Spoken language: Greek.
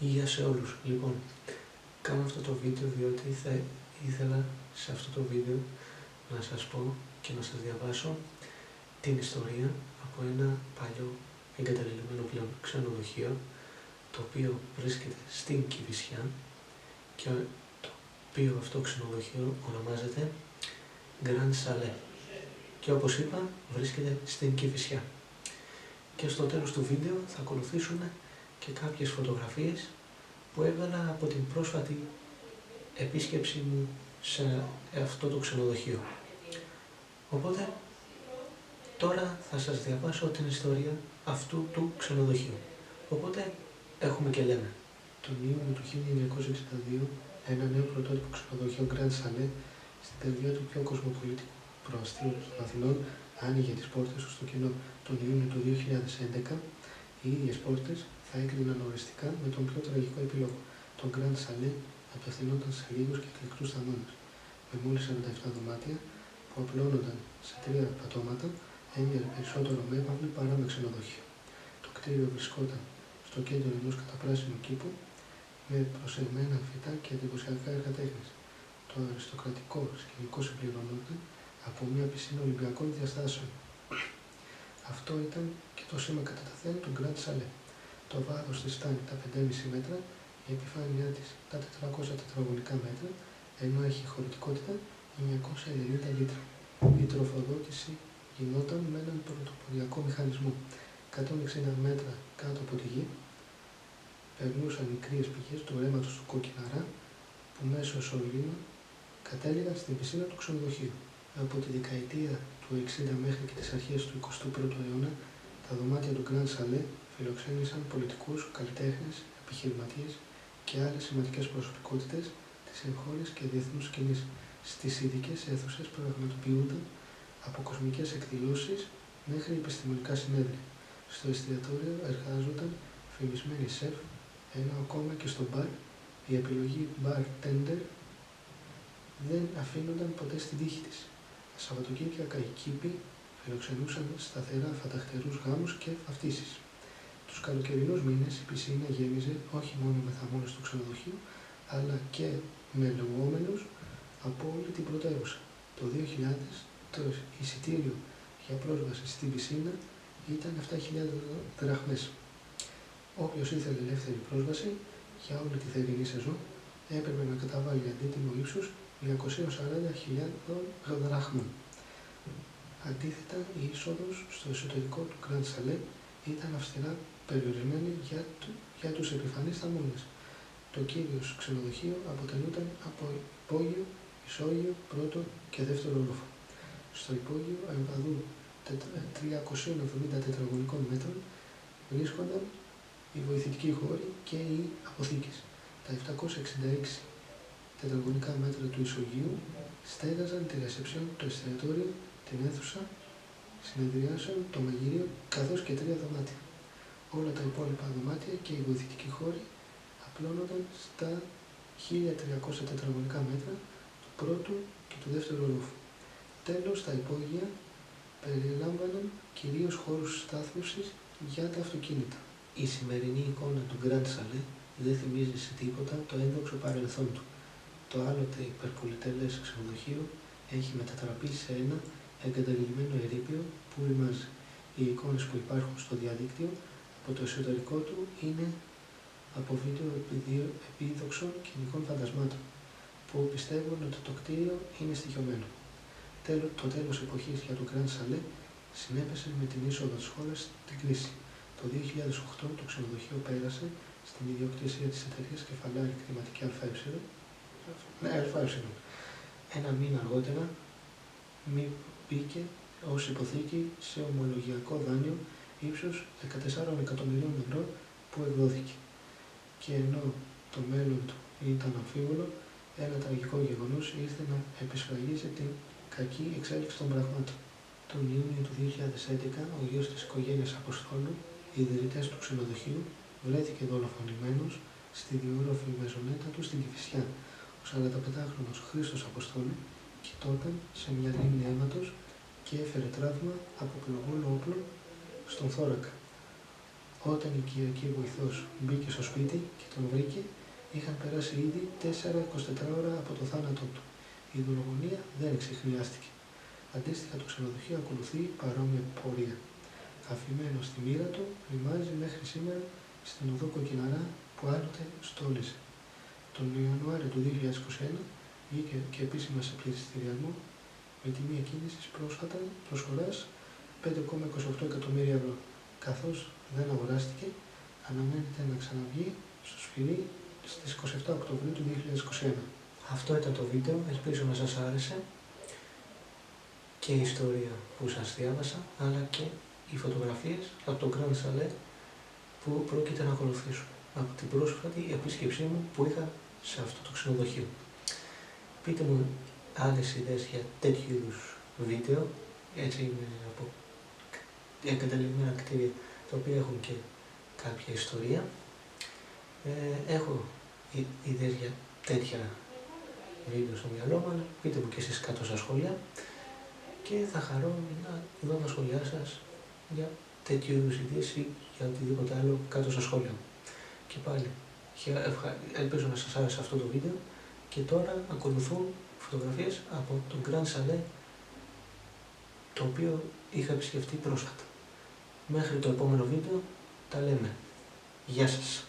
Γεια σε όλους. Λοιπόν, κάνω αυτό το βίντεο διότι θα ήθελα σε αυτό το βίντεο να σας πω και να σας διαβάσω την ιστορία από ένα παλιό εγκαταλειμμένο πλέον ξενοδοχείο, το οποίο βρίσκεται στην Κηφισιά και το οποίο αυτό ξενοδοχείο ονομάζεται Grand Chalet και όπως είπα βρίσκεται στην Κηφισιά. Και στο τέλος του βίντεο θα ακολουθήσουν και κάποιες φωτογραφίες που έβγαλα από την πρόσφατη επίσκεψη μου σε αυτό το ξενοδοχείο. Οπότε τώρα θα σας διαβάσω την ιστορία αυτού του ξενοδοχείου. Οπότε έχουμε και λέμε. Τον Ιούνιο του 1962 ένα νέο πρωτότυπο ξενοδοχείο Grand Chalet στην καρδιά του πιο κοσμοπολιτικού προαστίου των Αθηνών άνοιγε τις πόρτες του στο κοινό. Τον Ιούνιο του 2011 οι ίδιες πόρτες θα έκλειναν οριστικά με τον πιο τραγικό επίλογο. Το Grand Chalet απευθυνόταν σε λίγους και εκλεκτούς θαμώνες. Με μόλις 47 δωμάτια που απλώνονταν σε 3 πατώματα, έμοιαζε περισσότερο με έπαυλη παρά με ξενοδοχείο. Το κτίριο βρισκόταν στο κέντρο ενός καταπράσινου κήπου με προσεγμένα φυτά και εντυπωσιακά έργα τέχνης. Το αριστοκρατικό σκηνικό συμπληρωνόταν από μια πισίνα Ολυμπιακών διαστάσεων. Αυτό ήταν και το σήμα κατά τεθέν του Grand Chalet. Το βάθος της φτάνει τα 5,5 μέτρα, η επιφάνειά της τα 400 τετραγωνικά μέτρα, ενώ έχει χωρητικότητα 990 λίτρα. Η τροφοδότηση γινόταν με έναν πρωτοποριακό μηχανισμό. 160 μέτρα κάτω από τη γη περνούσαν οι κρύες πηγές του ρέματος του Κόκκιναρά, που μέσω σωλήνα κατέληγαν στην πισίνα του ξενοδοχείου. Από τη δεκαετία του 60 μέχρι και τις αρχές του 21ου αιώνα, τα δωμάτια του Grand Chalet φιλοξένησαν πολιτικούς, καλλιτέχνες, επιχειρηματίες και άλλες σημαντικές προσωπικότητες της εγχώριας και διεθνούς σκηνής. Στις ειδικές αίθουσες πραγματοποιούνταν από κοσμικές εκδηλώσεις μέχρι επιστημονικά συνέδρια. Στο εστιατόριο εργάζονταν φημισμένοι σεφ, ενώ ακόμα και στο μπαρ η επιλογή bartender δεν αφήνονταν ποτέ στην τύχη της. Τα Σαββατοκύριακα οι κήποι φιλοξενούσαν σταθερά φανταχτερούς γάμους και βαφτίσεις. Τους καλοκαιρινούς μήνες η πισίνα γέμιζε όχι μόνο με θαμώνες του ξενοδοχείου, αλλά και με λεγόμενους από όλη την πρωτεύουσα. Το 2000 το εισιτήριο για πρόσβαση στην πισίνα ήταν 7.000 δραχμές. Όποιος ήθελε ελεύθερη πρόσβαση για όλη τη θερινή σεζόν έπρεπε να καταβάλει αντίτιμο ύψους 240.000 δραχμών. Αντίθετα, η είσοδος στο εσωτερικό του Grand Chalet ήταν αυστηρά περιορισμένη για τους επιφανείς θαμώνες. Το κύριο ξενοδοχείο αποτελούταν από υπόγειο, ισόγειο, πρώτο και δεύτερο όροφο. Στο υπόγειο, εμβαδού 370 τετραγωνικών μέτρων, βρίσκονταν οι βοηθητικοί χώροι και οι αποθήκες. Τα 766 τετραγωνικά μέτρα του ισογείου στέγαζαν τη ρεσεψιόν, το εστιατόριο, την αίθουσα συνεδριάσεων, το μαγειρίο καθώς και 3 δωμάτια. Όλα τα υπόλοιπα δωμάτια και οι βοηθητικοί χώροι απλώνονταν στα 1.300 τετραγωνικά μέτρα του πρώτου και του δεύτερου ορόφου. Τέλος, τα υπόγεια περιλάμβαναν κυρίως χώρους στάθμευσης για τα αυτοκίνητα. Η σημερινή εικόνα του Grand Chalet δεν θυμίζει σε τίποτα το ένδοξο παρελθόν του. Το άλλοτε υπερπολιτελές ξενοδοχείο έχει μετατραπεί σε ένα εγκαταλειμμένο ερείπιο που ρημάζει. Οι εικόνες που υπάρχουν στο διαδίκτυο από το εσωτερικό του είναι από βίντεο επίδοξων κοινικών φαντασμάτων που πιστεύουν ότι το κτίριο είναι στοιχειωμένο. Το τέλος εποχής για το Grand Chalet συνέπεσε με την είσοδο της χώρας στην κρίση. Το 2008 το ξενοδοχείο πέρασε στην ιδιοκτησία της εταιρείας κεφαλαία κτηματική ΑΕ. Ένα μήνα αργότερα μπήκε ως υποθήκη σε ομολογιακό δάνειο ύψους 14 εκατομμυρίων ευρώ που εκδόθηκε. Και ενώ το μέλλον του ήταν αμφίβολο, ένα τραγικό γεγονός ήρθε να επισφραγίσει την κακή εξέλιξη των πραγμάτων. Τον Ιούνιο του 2011, ο γιος της οικογένειας Αποστόλου, οι ιδρυτές του ξενοδοχείου, βρέθηκε δολοφονημένος στη διόροφη μεζονέτα του στην Κηφισιά. Ο 45χρονος Χρήστος Αποστόλου κοιτόταν σε μια λίμνη αίματος και έφερε τραύμα από πυροβόλο όπλο στον θώρακα. Όταν η οικιακή βοηθός μπήκε στο σπίτι και τον βρήκε, είχαν περάσει ήδη 4-24 ώρα από το θάνατό του. Η δολοφονία δεν εξεχνιάστηκε. Αντίστοιχα, το ξενοδοχείο ακολουθεί παρόμοια πορεία. Αφημένο στη μοίρα του, ρημάζει μέχρι σήμερα στην οδό Κοκκιναρά που άλλοτε στόλιζε. Τον Ιανουάριο του 2021 βγήκε και επίσημα σε πληστηριασμό με τιμή εκκίνησης πρόσφατα προσφοράς 5,28 εκατομμύρια ευρώ. Καθώς δεν αγοράστηκε, αναμένεται να ξαναβγεί στο Σφυρί στις 27 Οκτωβρίου του 2021. Αυτό ήταν το βίντεο, ελπίζω να σας άρεσε και η ιστορία που σας διάβασα, αλλά και οι φωτογραφίες από το Grand Chalet που πρόκειται να ακολουθήσουν από την πρόσφατη επίσκεψή μου που είχα σε αυτό το ξενοδοχείο. Πείτε μου άλλες ιδέες για τέτοιου είδους βίντεο, έτσι είναι από εγκαταλειμμένα κτίρια τα οποία έχουν και κάποια ιστορία. Έχω ιδέες για τέτοια βίντεο στο μυαλό μου, αλλά πείτε μου και εσείς κάτω στα σχόλια και θα χαρώ να δω τα σχόλιά σας για τέτοιου είδους ιδέες ή για οτιδήποτε άλλο κάτω στα σχόλια μου. Και πάλι, ελπίζω να σας άρεσε αυτό το βίντεο και τώρα ακολουθούν φωτογραφίες από τον Grand Chalet το οποίο είχα επισκεφτεί πρόσφατα. Μέχρι το επόμενο βίντεο τα λέμε. Γεια σας.